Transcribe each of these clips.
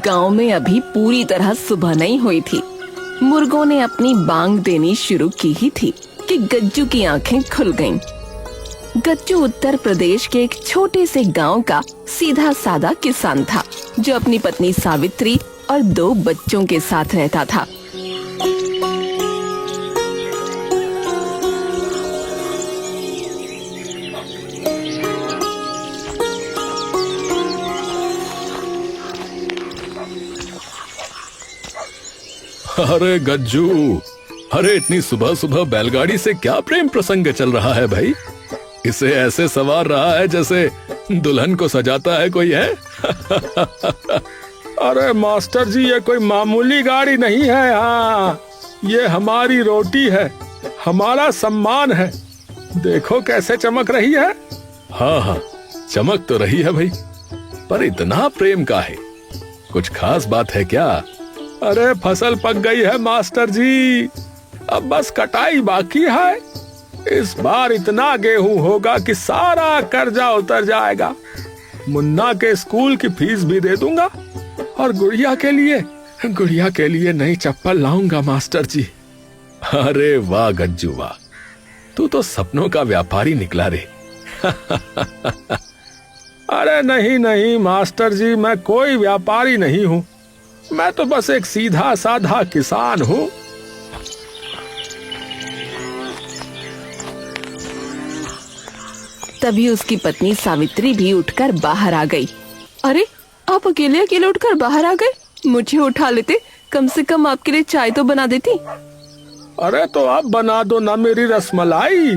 गांव में अभी पूरी तरह सुबह नहीं हुई थी। मुर्गों ने अपनी बांग देनी शुरू की ही थी कि गज्जू की आंखें खुल गईं। गज्जू उत्तर प्रदेश के एक छोटे से गांव का सीधा साधा किसान था, जो अपनी पत्नी सावित्री और 2 बच्चों के साथ रहता था। अरे गज्जू, अरे इतनी सुबह सुबह बैलगाड़ी से क्या प्रेम प्रसंग चल रहा है भाई? इसे ऐसे सवार रहा है जैसे दुल्हन को सजाता है कोई है। अरे मास्टर जी, ये कोई मामूली गाड़ी नहीं है। हाँ, ये हमारी रोटी है, हमारा सम्मान है। देखो कैसे चमक रही है। हाँ हाँ, चमक तो रही है भाई, पर इतना प्रेम का है? कुछ खास बात है क्या? अरे फसल पक गई है मास्टर जी, अब बस कटाई बाकी है। इस बार इतना गेहूं होगा कि सारा कर्जा उतर जाएगा। मुन्ना के स्कूल की फीस भी दे दूंगा और गुड़िया के लिए नई चप्पल लाऊंगा मास्टर जी। अरे वाह गज्जू वाह, तू तो सपनों का व्यापारी निकला रे। अरे नहीं नहीं मास्टर जी, मैं कोई व्यापारी नहीं हूँ, मैं तो बस एक सीधा साधा किसान हूँ। तभी उसकी पत्नी सावित्री भी उठकर बाहर आ गई। अरे, आप अकेले अकेले उठकर बाहर आ गए? मुझे उठा लेते, कम से कम आपके लिए चाय तो बना देती। अरे तो आप बना दो ना मेरी रसमलाई।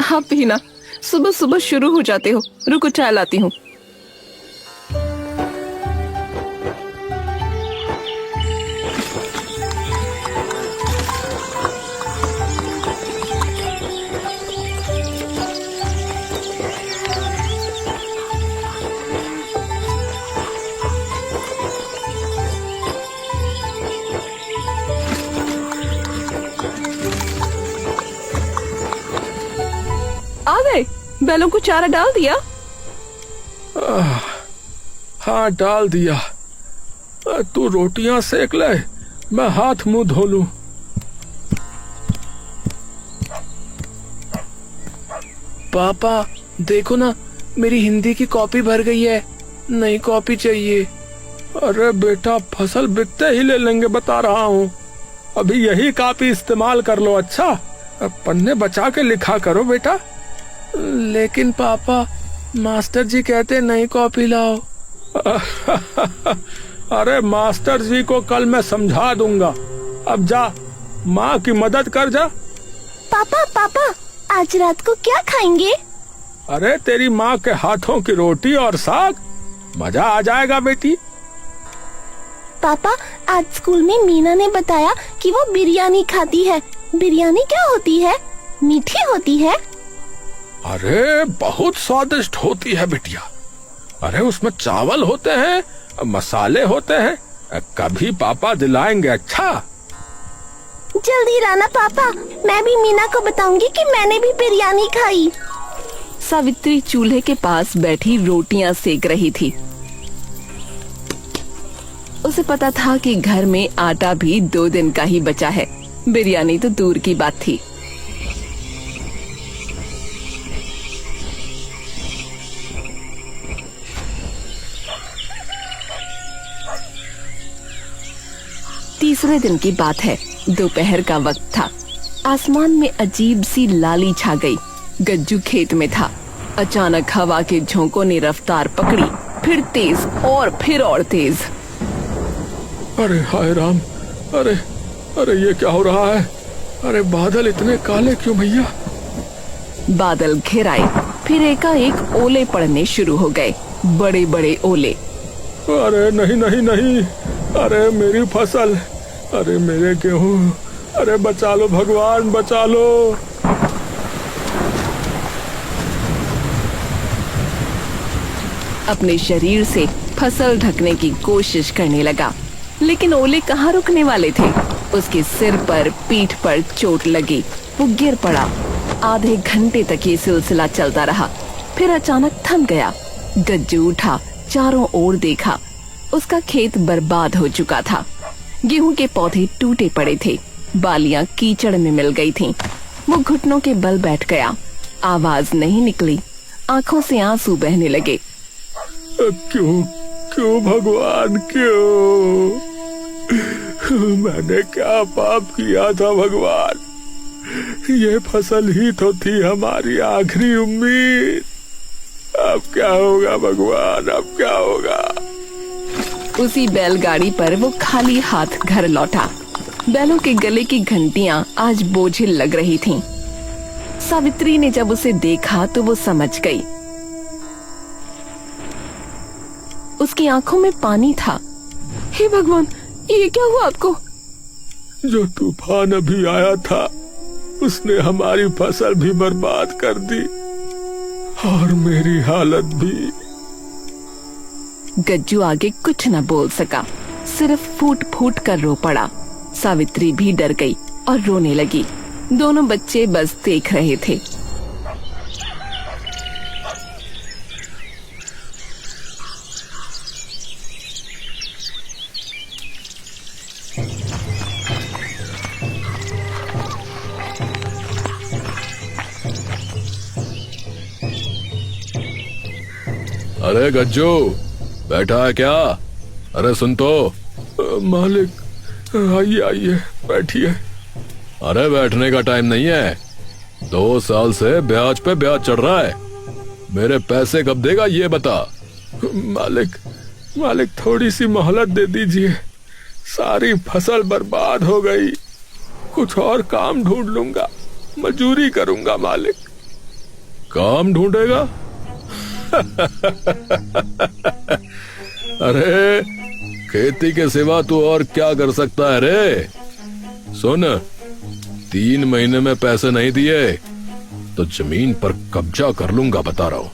आप भी ना सुबह सुबह शुरू हो जाते हो। रुको, चाय लाती हूँ। आ गए? बैलों को चारा डाल दिया? हाँ डाल दिया। तू रोटियां सेक ले, मैं हाथ मुंह धो लूं। पापा देखो ना, मेरी हिंदी की कॉपी भर गई है, नई कॉपी चाहिए। अरे बेटा, फसल बिकते ही ले लेंगे, बता रहा हूँ। अभी यही कॉपी इस्तेमाल कर लो। अच्छा, पन्ने बचा के लिखा करो बेटा। लेकिन पापा, मास्टर जी कहते नई कॉपी लाओ। अरे मास्टर जी को कल मैं समझा दूंगा। अब जा, माँ की मदद कर जा। पापा, आज रात को क्या खाएंगे? अरे तेरी माँ के हाथों की रोटी और साग, मजा आ जाएगा बेटी। पापा, आज स्कूल में मीना ने बताया कि वो बिरयानी खाती है। बिरयानी क्या होती है? मीठी होती है? अरे बहुत स्वादिष्ट होती है बिटिया। अरे उसमें चावल होते हैं, मसाले होते हैं। कभी पापा दिलाएंगे। अच्छा, जल्दी लाना पापा, मैं भी मीना को बताऊंगी कि मैंने भी बिरयानी खाई। सावित्री चूल्हे के पास बैठी रोटियां सेक रही थी। उसे पता था कि घर में आटा भी 2 दिन का ही बचा है, बिरयानी तो दूर की बात थी। तीसरे दिन की बात है, दोपहर का वक्त था। आसमान में अजीब सी लाली छा गई। गज्जू खेत में था। अचानक हवा के झोंकों ने रफ्तार पकड़ी, फिर तेज और तेज। अरे हाय राम, अरे ये क्या हो रहा है? अरे बादल इतने काले क्यों भैया? बादल घिर आए, फिर एकाएक ओले पड़ने शुरू हो गए, बड़े बड़े ओले। अरे नहीं, अरे मेरी फसल, अरे मेरे गेहूं, अरे बचा लो भगवान, बचा लो। अपने शरीर से फसल ढकने की कोशिश करने लगा, लेकिन ओले कहाँ रुकने वाले थे। उसके सिर पर, पीठ पर चोट लगी, वो गिर पड़ा। आधे घंटे तक ये सिलसिला चलता रहा, फिर अचानक थम गया। गज्जू उठा, चारों ओर देखा। उसका खेत बर्बाद हो चुका था। गेहूं के पौधे टूटे पड़े थे, बालियां कीचड़ में मिल गई थीं। वो घुटनों के बल बैठ गया। आवाज नहीं निकली, आंखों से आंसू बहने लगे। क्यों क्यों भगवान, क्यों? मैंने क्या पाप किया था भगवान? ये फसल ही तो थी हमारी आखिरी उम्मीद। अब क्या होगा भगवान, अब क्या होगा? उसी बैलगाड़ी पर वो खाली हाथ घर लौटा। बैलों के गले की घंटियां आज बोझिल लग रही थीं। सावित्री ने जब उसे देखा तो वो समझ गई। उसकी आंखों में पानी था। हे भगवान, ये क्या हुआ आपको? जो तूफान अभी आया था उसने हमारी फसल भी बर्बाद कर दी और मेरी हालत भी। गज्जू आगे कुछ न बोल सका, सिर्फ फूट फूट कर रो पड़ा। सावित्री भी डर गई और रोने लगी। दोनों बच्चे बस देख रहे थे। अरे गज्जू, बैठा है क्या? अरे सुन तो। मालिक, आइए आइए बैठिए। अरे बैठने का टाइम नहीं है। 2 साल से ब्याज पे ब्याज चढ़ रहा है। मेरे पैसे कब देगा ये बता। मालिक थोड़ी सी मोहलत दे दीजिए। सारी फसल बर्बाद हो गई। कुछ और काम ढूंढ लूंगा, मजूरी करूंगा मालिक। काम ढूंढेगा? अरे खेती के सिवा तू और क्या कर सकता है रे? सुन, 3 महीने में पैसे नहीं दिए तो जमीन पर कब्जा कर लूंगा, बता रहा हूं।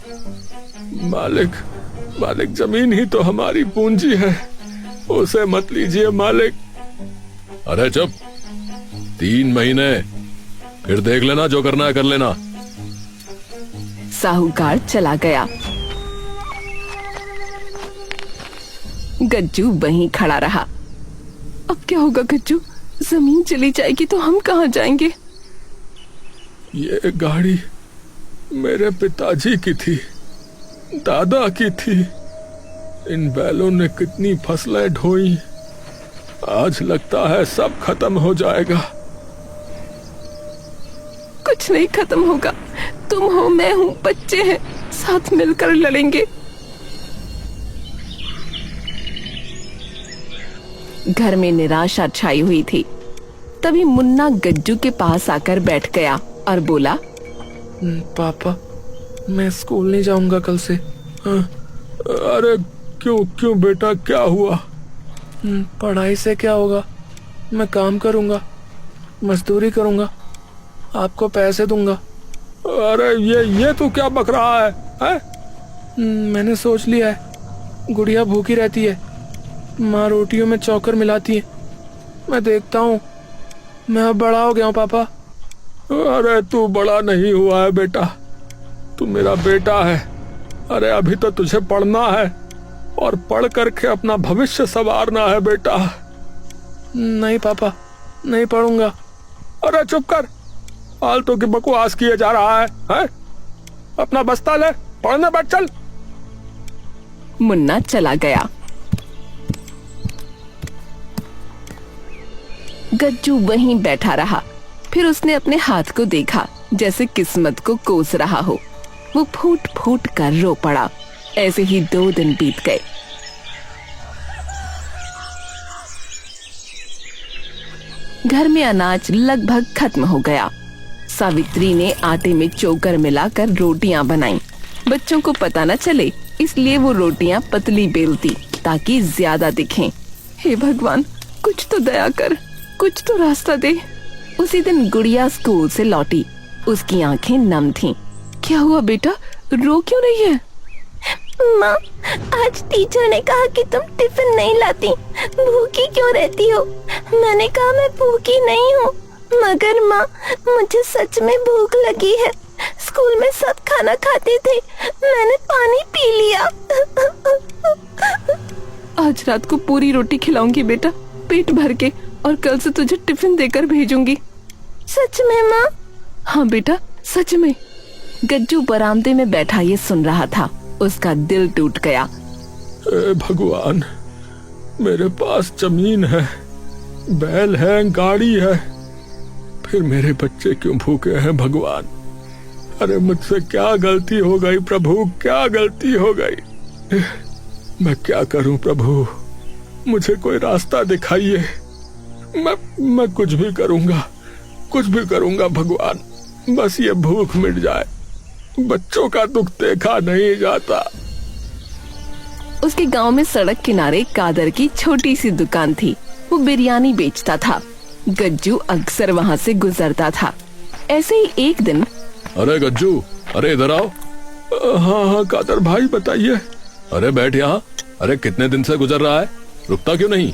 मालिक जमीन ही तो हमारी पूंजी है, उसे मत लीजिए मालिक। अरे चुप। 3 महीने, फिर देख लेना, जो करना है कर लेना। साहूकार चला गया। गज्जू वहीं खड़ा रहा। अब क्या होगा गज्जू? जमीन चली जाएगी तो हम कहाँ जाएंगे? ये गाड़ी मेरे पिताजी की थी, दादा की थी। इन बैलों ने कितनी फसलें ढोई। आज लगता है सब खत्म हो जाएगा। कुछ नहीं खत्म होगा। तुम हो, मैं हूँ, बच्चे हैं, साथ मिलकर लड़ेंगे। घर में निराशा छाई हुई थी। तभी मुन्ना गज्जू के पास आकर बैठ गया और बोला, पापा, मैं स्कूल नहीं जाऊंगा कल से। अरे क्यों बेटा, क्या हुआ? पढ़ाई से क्या होगा? मैं काम करूंगा, मजदूरी करूंगा, आपको पैसे दूंगा। अरे ये तू क्या बक रहा है? मैंने सोच लिया है, गुड़िया भूखी रहती है, माँ रोटियों में चौकर मिलाती है। मैं देखता हूँ, मैं अब बड़ा हो गया हूँ पापा। अरे तू बड़ा नहीं हुआ है बेटा, तू मेरा बेटा है। अरे अभी तो तुझे पढ़ना है और पढ़ करके अपना भविष्य संवारना है बेटा। नहीं पापा, नहीं पढ़ूंगा। अरे चुप कर, फालतू की बकवास किए जा रहा है? अपना बस्ता ले, पढ़ने बैठ चल। मुन्ना चला गया। गज्जू वहीं बैठा रहा। फिर उसने अपने हाथ को देखा, जैसे किस्मत को कोस रहा हो। वो फूट फूट कर रो पड़ा। ऐसे ही 2 दिन बीत गए। घर में अनाज लगभग खत्म हो गया। सावित्री ने आटे में चोकर मिलाकर रोटियां बनाई। बच्चों को पता न चले, इसलिए वो रोटियां पतली बेलती ताकि ज्यादा दिखें। हे भगवान, कुछ तो दया कर, कुछ तो रास्ता दे। उसी दिन गुड़िया स्कूल से लौटी। उसकी आंखें नम थीं। क्या हुआ बेटा, रो क्यों रही है? माँ, आज टीचर ने कहा कि तुम टिफिन नहीं लाती, भूखी क्यों रहती हो? मैंने कहा मैं भूखी नहीं हूँ, मगर माँ मुझे सच में भूख लगी है। स्कूल में सब खाना खाते थे, मैंने पानी पी लिया। आज रात को पूरी रोटी खिलाऊंगी बेटा, पेट भर के, और कल से तुझे टिफिन देकर भेजूंगी। सच में माँ? हाँ बेटा, सच में। गज्जू बरामदे में बैठा ये सुन रहा था। उसका दिल टूट गया। ए भगवान, मेरे पास जमीन है, बैल है, गाड़ी है, फिर मेरे बच्चे क्यों भूखे हैं भगवान? अरे मुझसे क्या गलती हो गई प्रभु, क्या गलती हो गई? मैं क्या करूं प्रभु, मुझे कोई रास्ता दिखाइए। मैं कुछ भी करूंगा भगवान, बस ये भूख मिट जाए। बच्चों का दुख देखा नहीं जाता। उसके गांव में सड़क किनारे कादर की छोटी सी दुकान थी। वो बिरयानी बेचता था। गज्जू अक्सर वहाँ से गुजरता था। ऐसे ही एक दिन, अरे गज्जू, अरे इधर आओ। हाँ कादर भाई बताइए। अरे बैठ यहाँ। अरे कितने दिन से गुजर रहा है, रुकता क्यों नहीं?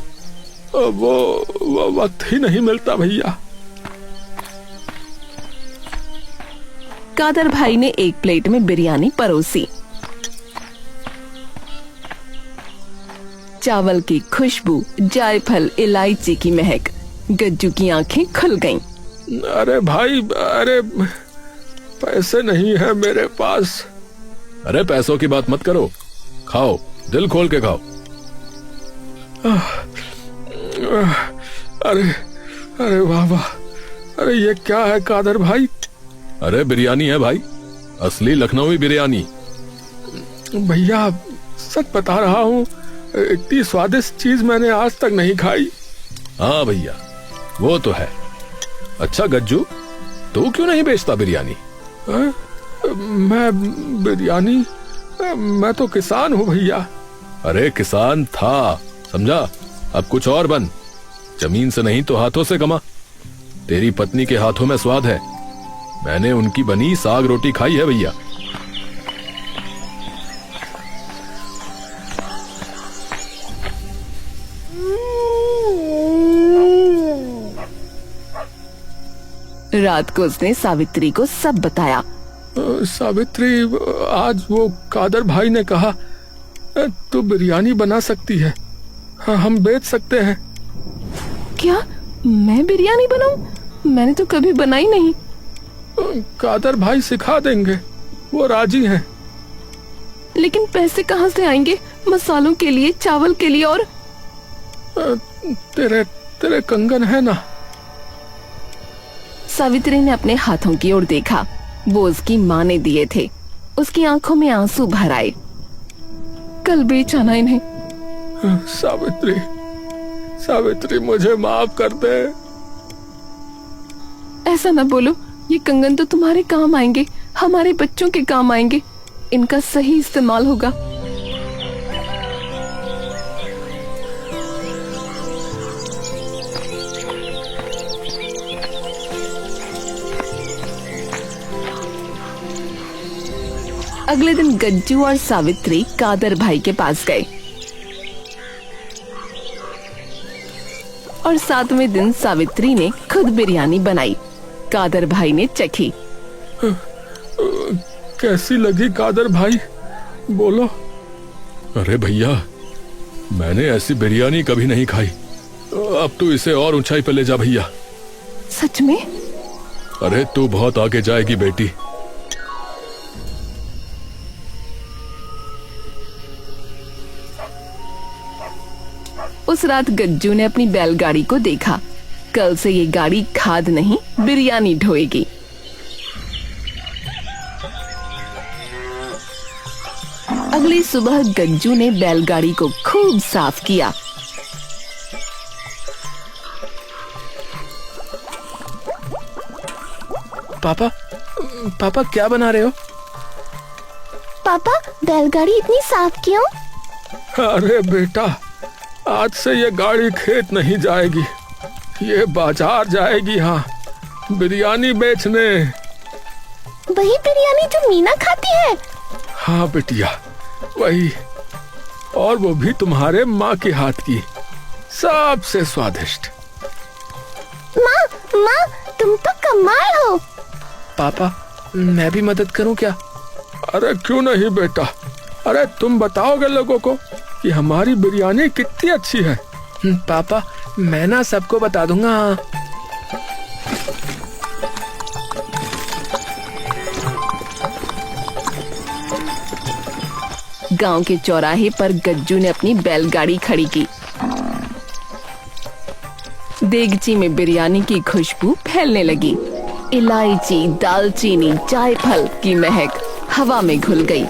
वो वक्त ही नहीं मिलता भैया। कादर भाई ने एक प्लेट में बिरयानी परोसी। चावल की खुशबू, जायफल, इलायची की महक, गज्जू की आंखें खुल गईं। अरे भाई, अरे पैसे नहीं है मेरे पास। अरे पैसों की बात मत करो, खाओ, दिल खोल के खाओ। अरे वाह वाह, अरे ये क्या है कादर भाई? अरे बिरयानी है भाई, असली लखनवी बिरयानी। भैया सच बता रहा हूँ, इतनी स्वादिष्ट चीज मैंने आज तक नहीं खाई। हाँ भैया, वो तो है। अच्छा गज्जू, तू क्यों नहीं बेचता बिरयानी? मैं तो किसान हूँ भैया। अरे किसान था, समझा? अब कुछ और बन। जमीन से नहीं तो हाथों से कमा। तेरी पत्नी के हाथों में स्वाद है। मैंने उनकी बनी साग रोटी खाई है भैया। रात को उसने सावित्री को सब बताया। सावित्री, आज वो कादर भाई ने कहा तू बिरयानी बना सकती है, हाँ, हम बेच सकते हैं। क्या मैं बिरयानी बनाऊं? मैंने तो कभी बनाई नहीं। कादर भाई सिखा देंगे, वो राजी हैं। लेकिन पैसे कहाँ से आएंगे? मसालों के लिए, चावल के लिए, और तेरे कंगन है ना? सावित्री ने अपने हाथों की ओर देखा। वो उसकी माँ ने दिए थे। उसकी आंखों में आंसू भर आए। कल बेच आना इन्हें। सावित्री मुझे माफ कर दे। ऐसा ना बोलो, ये कंगन तो तुम्हारे काम आएंगे, हमारे बच्चों के काम आएंगे। इनका सही इस्तेमाल होगा। अगले दिन गज्जू और सावित्री कादर भाई के पास गए और 7वें दिन सावित्री ने खुद बिरयानी बनाई। कादर भाई ने चखी। कैसी लगी कादर भाई, बोलो। अरे भैया, मैंने ऐसी बिरयानी कभी नहीं खाई। अब तू इसे और ऊंचाई पर ले जा भैया। सच में? अरे तू बहुत आगे जाएगी बेटी। उस रात गज्जू ने अपनी बैलगाड़ी को देखा। कल से ये गाड़ी खाद नहीं, बिरयानी ढोएगी। अगली सुबह गज्जू ने बैलगाड़ी को खूब साफ किया। पापा क्या बना रहे हो? पापा, बैलगाड़ी इतनी साफ क्यों? अरे बेटा, आज से ये गाड़ी खेत नहीं जाएगी, ये बाजार जाएगी। हाँ, बिरयानी बेचने। वही बिरयानी जो मीना खाती है? हाँ बेटिया, वही, और वो भी तुम्हारे माँ के हाथ की, सबसे स्वादिष्ट। माँ, तुम तो कमाल हो। पापा, मैं भी मदद करूं क्या? अरे क्यों नहीं बेटा, अरे तुम बताओगे लोगों को कि हमारी बिरयानी कितनी अच्छी है। पापा मैं ना सबको बता दूंगा। गांव के चौराहे पर गज्जू ने अपनी बैलगाड़ी खड़ी की। देगची में बिरयानी की खुशबू फैलने लगी। इलायची, दालचीनी, जायफल की महक हवा में घुल गई।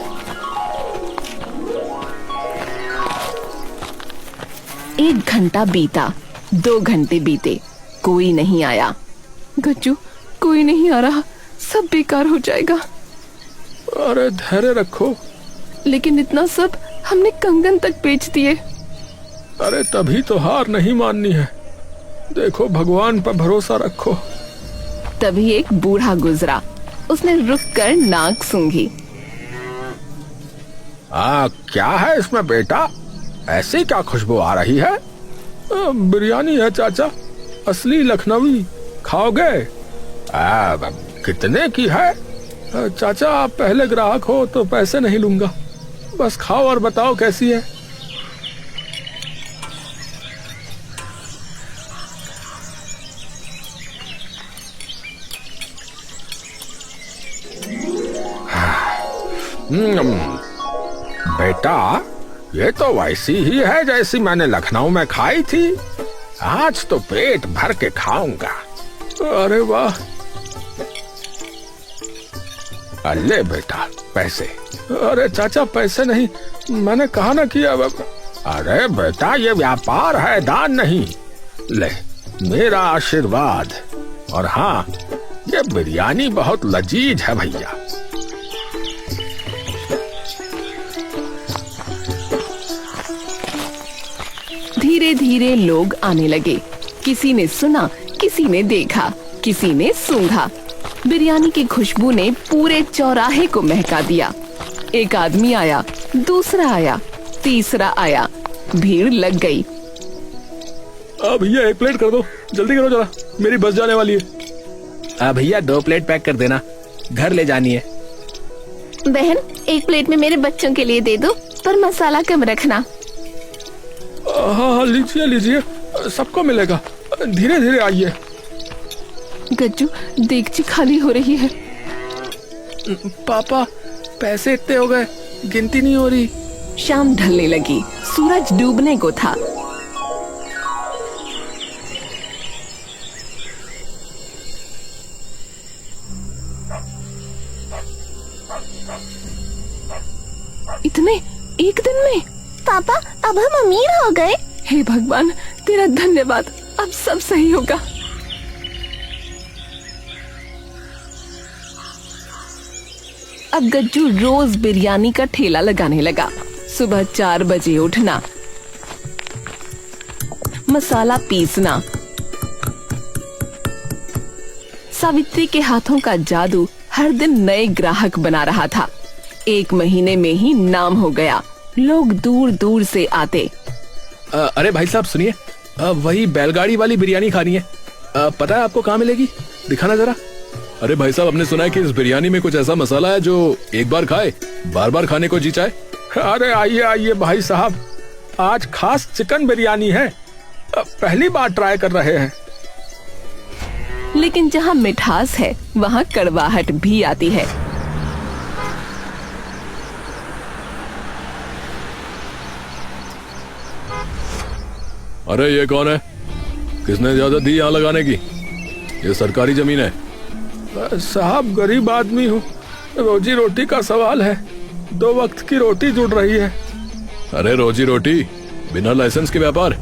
एक घंटा बीता, 2 घंटे बीते, कोई नहीं आया। गज्जू कोई नहीं आ रहा, सब बेकार हो जाएगा। अरे धैर्य रखो। लेकिन इतना सब हमने कंगन तक बेच दिए। अरे तभी तो हार नहीं माननी है, देखो भगवान पर भरोसा रखो। तभी एक बूढ़ा गुजरा, उसने रुककर नाक सूंघी। क्या है इसमें बेटा, ऐसी क्या खुशबू आ रही है? बिरयानी है चाचा, असली लखनवी, खाओगे? कितने की है? चाचा आप पहले ग्राहक हो तो पैसे नहीं लूंगा, बस खाओ और बताओ कैसी है। बेटा ये तो वैसी ही है जैसी मैंने लखनऊ में खाई थी, आज तो पेट भर के खाऊंगा। अरे वाह। अल्ले बेटा पैसे। अरे चाचा पैसे नहीं, मैंने कहा ना कि अब। अरे बेटा ये व्यापार है, दान नहीं। ले मेरा आशीर्वाद। और हाँ ये बिरयानी बहुत लजीज है भैया। धीरे धीरे लोग आने लगे। किसी ने सुना, किसी ने देखा, किसी ने सूंघा। बिरयानी की खुशबू ने पूरे चौराहे को महका दिया। एक आदमी आया, दूसरा आया, तीसरा आया, भीड़ लग गई। भैया 1 प्लेट कर दो, जल्दी करो जरा, मेरी बस जाने वाली है। भैया 2 प्लेट पैक कर देना, घर ले जानी है। बहन 1 प्लेट में मेरे बच्चों के लिए दे दो, पर मसाला कम रखना। हाँ लीजिए लीजिए, सबको मिलेगा, धीरे धीरे आइए। गज्जू देगची खाली हो रही है। पापा पैसे इतने हो गए, गिनती नहीं हो रही। शाम ढलने लगी, सूरज डूबने को था। इतने एक दिन में? पापा अब हम अमीर हो गए। हे भगवान तेरा धन्यवाद, अब सब सही होगा। अब गज्जू रोज बिरयानी का ठेला लगाने लगा। सुबह 4 बजे उठना, मसाला पीसना। सावित्री के हाथों का जादू हर दिन नए ग्राहक बना रहा था। 1 महीने में ही नाम हो गया, लोग दूर दूर से आते। अरे भाई साहब सुनिए, वही बैलगाड़ी वाली बिरयानी खानी है। पता है आपको कहाँ मिलेगी, दिखाना जरा। अरे भाई साहब हमने सुना है कि इस बिरयानी में कुछ ऐसा मसाला है जो एक बार खाए बार बार खाने को जी चाहे। अरे आइए आइए भाई साहब, आज खास चिकन बिरयानी है, पहली बार ट्राई कर रहे हैं। लेकिन जहाँ मिठास है वहाँ कड़वाहट भी आती है। अरे ये कौन है, किसने इजाजत दी यहाँ लगाने की? ये सरकारी जमीन है। साहब गरीब आदमी हूँ, रोजी रोटी का सवाल है, 2 वक्त की रोटी जुड़ रही है। अरे रोजी रोटी बिना लाइसेंस के व्यापार,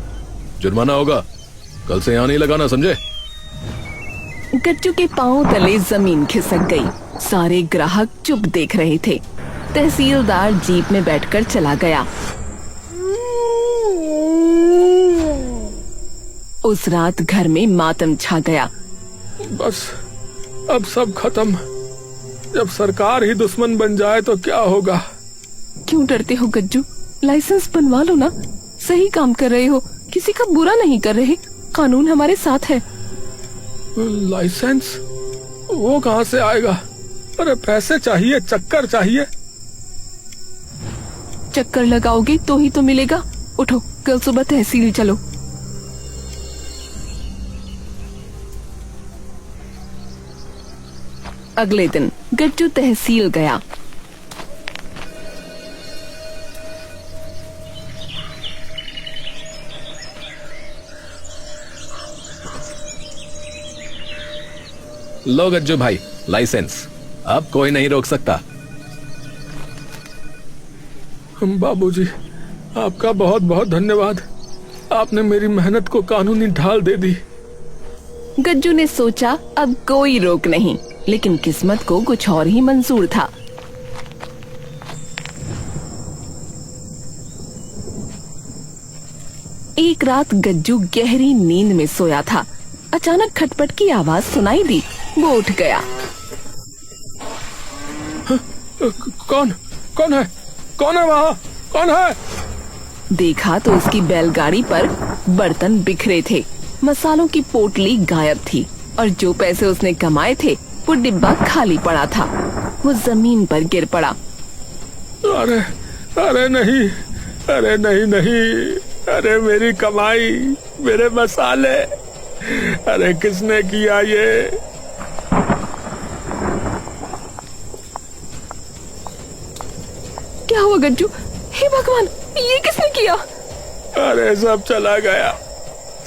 जुर्माना होगा, कल से यहाँ नहीं लगाना, समझे? गज्जू के पांव तले जमीन खिसक गई। सारे ग्राहक चुप देख रहे थे। तहसीलदार जीप में बैठकर चला गया। उस रात घर में मातम छा गया। बस अब सब खत्म, जब सरकार ही दुश्मन बन जाए तो क्या होगा। क्यों डरते हो गज्जू, लाइसेंस बनवा लो ना, सही काम कर रहे हो, किसी का बुरा नहीं कर रहे, कानून हमारे साथ है। लाइसेंस वो कहाँ से आएगा? अरे पैसे चाहिए, चक्कर चाहिए। चक्कर लगाओगे तो ही तो मिलेगा। उठो, कल सुबह तहसील चलो। अगले दिन गज्जू तहसील गया। लो गज्जू भाई, लाइसेंस। अब कोई नहीं रोक सकता। बाबूजी, आपका बहुत बहुत धन्यवाद। आपने मेरी मेहनत को कानूनी ढाल दे दी। गज्जू ने सोचा अब कोई रोक नहीं, लेकिन किस्मत को कुछ और ही मंजूर था। एक रात गज्जू गहरी नींद में सोया था। अचानक खटपट की आवाज सुनाई दी। वो उठ गया। कौन है? कौन है वहाँ? कौन है? देखा तो उसकी बैलगाड़ी पर बर्तन बिखरे थे, मसालों की पोटली गायब थी और जो पैसे उसने कमाए थे वो डिब्बा खाली पड़ा था। वो जमीन पर गिर पड़ा। अरे अरे नहीं, अरे नहीं नहीं, अरे मेरी कमाई, मेरे मसाले, अरे किसने किया ये? क्या हुआ गज्जू? हे भगवान, ये किसने किया? अरे सब चला गया,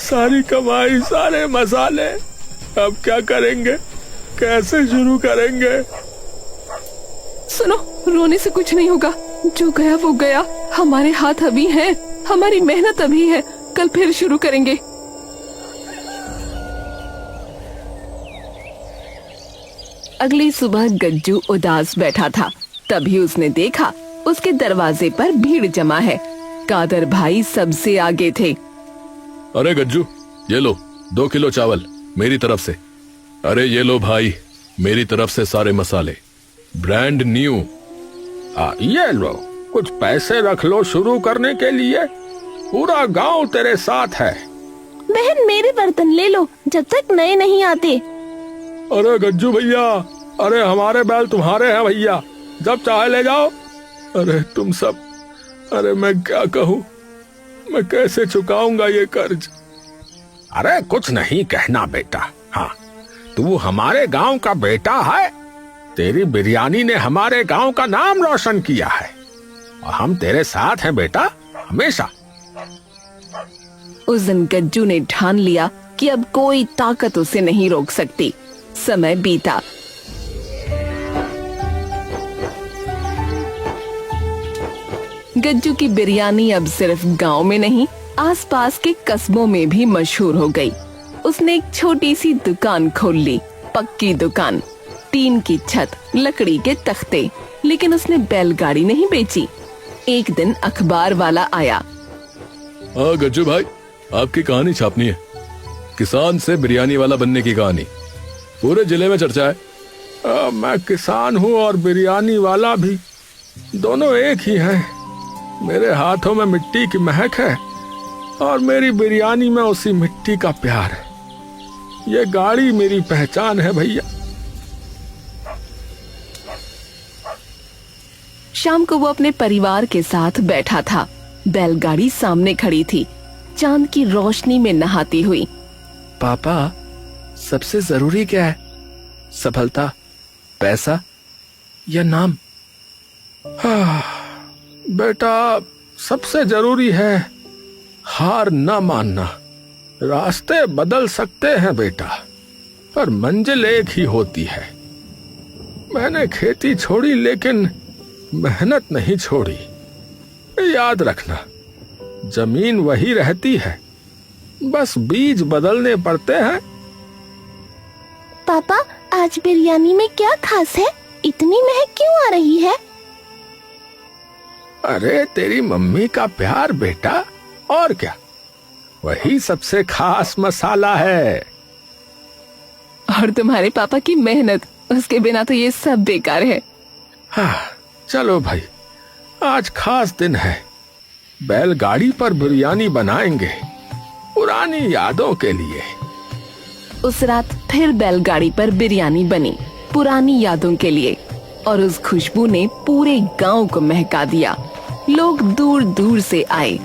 सारी कमाई, सारे मसाले। अब क्या करेंगे? कैसे शुरू करेंगे? सुनो, रोने से कुछ नहीं होगा। जो गया वो गया। हमारे हाथ अभी हैं, हमारी मेहनत अभी है। कल फिर शुरू करेंगे। अगली सुबह गज्जू उदास बैठा था। तभी उसने देखा उसके दरवाजे पर भीड़ जमा है। कादर भाई सबसे आगे थे। अरे गज्जू, ये लो 2 किलो चावल मेरी तरफ से। अरे ये लो भाई, मेरी तरफ से सारे मसाले, ब्रांड न्यू। ये लो, कुछ पैसे रख लो शुरू करने के लिए। पूरा गांव तेरे साथ है। बहन, मेरे बर्तन ले लो जब तक नए नहीं आते। अरे गज्जू भैया, अरे हमारे बैल तुम्हारे हैं भैया, जब चाहे ले जाओ। अरे तुम सब, अरे मैं क्या कहूँ, मैं कैसे चुकाऊंगा ये कर्ज? अरे कुछ नहीं कहना बेटा। हाँ, तू हमारे गांव का बेटा है। तेरी बिरयानी ने हमारे गांव का नाम रोशन किया है और हम तेरे साथ हैं बेटा, हमेशा। उस दिन गज्जू ने ठान लिया कि अब कोई ताकत उसे नहीं रोक सकती। समय बीता। गज्जू की बिरयानी अब सिर्फ गांव में नहीं, आसपास के कस्बों में भी मशहूर हो गई। उसने एक छोटी सी दुकान खोल ली, पक्की दुकान, टीन की छत, लकड़ी के तख्ते। लेकिन उसने बैलगाड़ी नहीं बेची। एक दिन अखबार वाला आया। गज्जू भाई, आपकी कहानी छापनी है। किसान से बिरयानी वाला बनने की कहानी, पूरे जिले में चर्चा है। मैं किसान हूँ और बिरयानी वाला भी, दोनों एक ही हैं। मेरे हाथों में मिट्टी की महक है और मेरी बिरयानी में उसी मिट्टी का प्यार है। ये गाड़ी मेरी पहचान है भैया। शाम को वो अपने परिवार के साथ बैठा था। बैलगाड़ी सामने खड़ी थी, चांद की रोशनी में नहाती हुई। पापा, सबसे जरूरी क्या है? सफलता, पैसा या नाम? बेटा, सबसे जरूरी है हार न मानना। रास्ते बदल सकते हैं बेटा, पर मंजिल एक ही होती है। मैंने खेती छोड़ी लेकिन मेहनत नहीं छोड़ी। याद रखना, जमीन वही रहती है, बस बीज बदलने पड़ते हैं। पापा, आज बिरयानी में क्या खास है? इतनी महक क्यों आ रही है? अरे तेरी मम्मी का प्यार बेटा, और क्या, वही सबसे खास मसाला है। और तुम्हारे पापा की मेहनत, उसके बिना तो ये सब बेकार है। हाँ, चलो भाई, आज खास दिन है। बैलगाड़ी पर बिरयानी बनाएंगे, पुरानी यादों के लिए। उस रात फिर बैलगाड़ी पर बिरयानी बनी। पुरानी यादों के लिए, और उस खुशबू ने पूरे गांव को महका दिया। लोग दूर दूर से आए,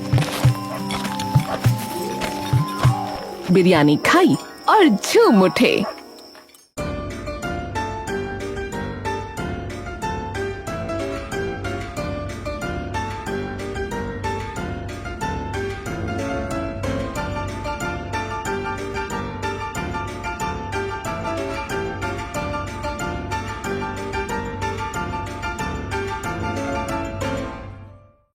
बिरयानी खाई और झूम उठे।